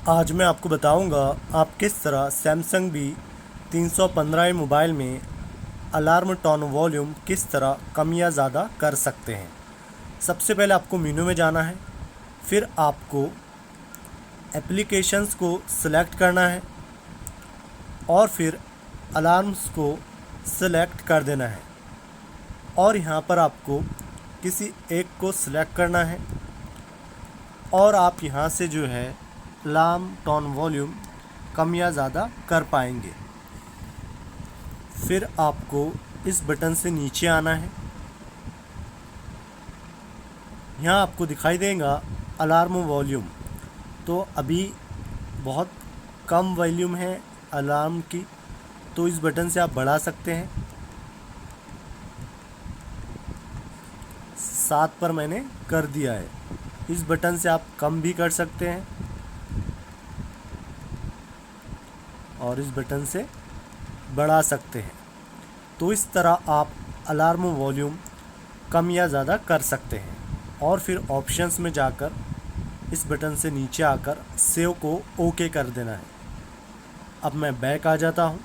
आज मैं आपको बताऊंगा आप किस तरह सैमसंग बी 315 मोबाइल में अलार्म टोन वॉल्यूम किस तरह कम या ज़्यादा कर सकते हैं। सबसे पहले आपको मेनू में जाना है, फिर आपको एप्लीकेशंस को सिलेक्ट करना है और फिर अलार्म्स को सिलेक्ट कर देना है और यहाँ पर आपको किसी एक को सिलेक्ट करना है और आप यहाँ से जो है अलार्म टोन वॉल्यूम कम या ज़्यादा कर पाएंगे। फिर आपको इस बटन से नीचे आना है, यहाँ आपको दिखाई देगा अलार्म वॉल्यूम। तो अभी बहुत कम वॉल्यूम है अलार्म की, तो इस बटन से आप बढ़ा सकते हैं। 7 पर मैंने कर दिया है। इस बटन से आप कम भी कर सकते हैं और इस बटन से बढ़ा सकते हैं। तो इस तरह आप अलार्म वॉल्यूम कम या ज़्यादा कर सकते हैं और फिर ऑप्शंस में जाकर इस बटन से नीचे आकर सेव को ओके कर देना है। अब मैं बैक आ जाता हूँ।